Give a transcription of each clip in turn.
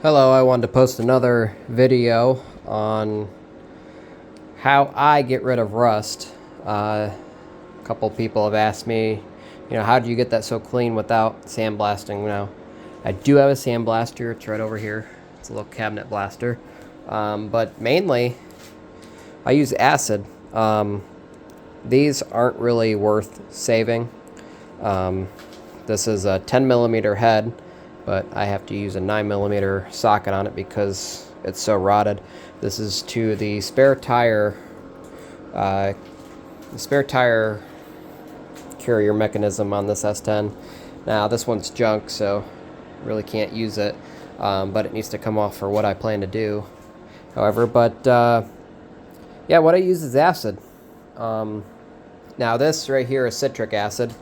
Hello, I wanted to post another video on how I get rid of rust. A couple people have asked me, how do you get that so clean without sandblasting? I do have a sandblaster. It's right over here. It's a little cabinet blaster. But mainly, I use acid. These aren't really worth saving. This is a 10 millimeter head, but I have to use a 9mm socket on it because it's so rotted. This is to the spare tire carrier mechanism on this S10. Now this one's junk, so really can't use it, but it needs to come off for what I plan to do. However, yeah, what I use is acid. Now this right here is citric acid.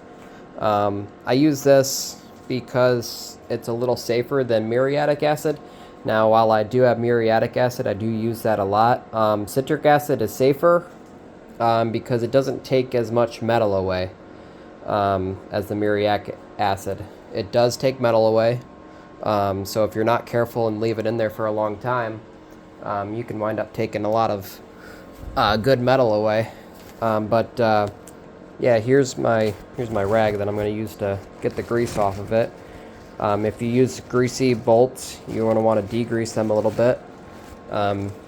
I use this because it's a little safer than muriatic acid. Now, while I do have muriatic acid, I do use that a lot. Citric acid is safer because it doesn't take as much metal away as the muriatic acid. It does take metal away, so if you're not careful and leave it in there for a long time, you can wind up taking a lot of good metal away. Yeah, here's my rag that I'm going to use to get the grease off of it. If you use greasy bolts, you want to degrease them a little bit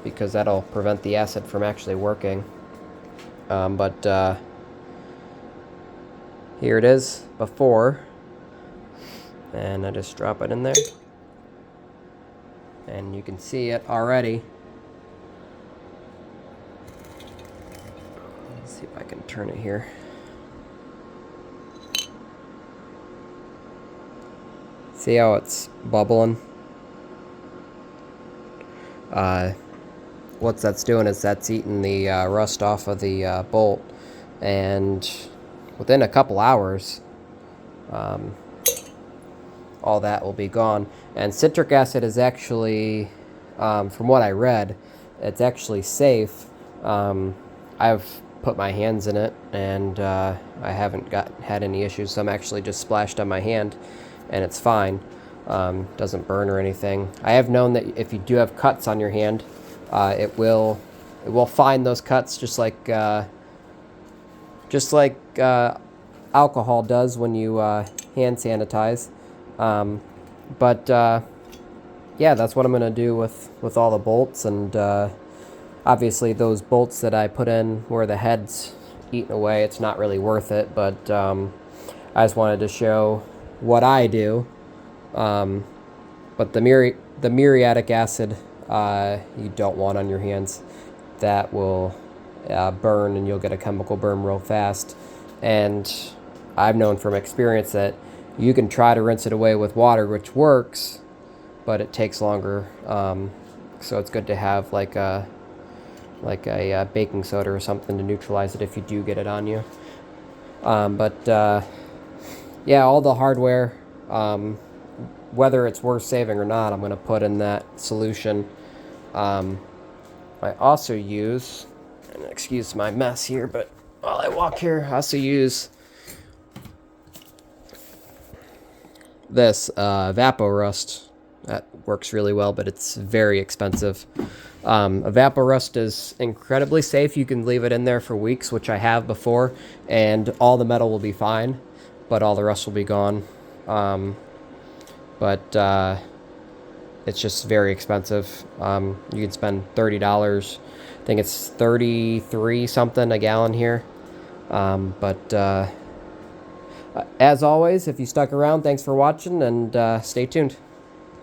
because that'll prevent the acid from actually working. Here it is before, and I just drop it in there, and you can see it already. Let's see if I can turn it here. See how it's bubbling? What that's doing is that's eating the rust off of the bolt, and within a couple hours, all that will be gone. And citric acid is actually, from what I read, it's actually safe. I've put my hands in it, and I haven't had any issues. Some actually just splashed on my hand, and it's fine. Doesn't burn or anything. I have known that if you do have cuts on your hand, it will find those cuts just like alcohol does when you hand sanitize. Yeah, that's what I'm gonna do with all the bolts, and obviously those bolts that I put in where the head's eaten away, it's not really worth it. But I just wanted to show what I do. But the muriatic acid you don't want on your hands. That will burn, and you'll get a chemical burn real fast. And I've known from experience that you can try to rinse it away with water, which works, but it takes longer. So it's good to have like a baking soda or something to neutralize it if you do get it on you. Yeah, all the hardware, whether it's worth saving or not, I'm going to put in that solution. I also use, and excuse my mess here, but while I walk here, I also use this Evapo-Rust. That works really well, but it's very expensive. Evapo-Rust is incredibly safe. You can leave it in there for weeks, which I have before, and all the metal will be fine, but all the rust will be gone. It's just very expensive. You can spend $30. I think it's 33 something a gallon here. As always, if you stuck around, thanks for watching, and stay tuned.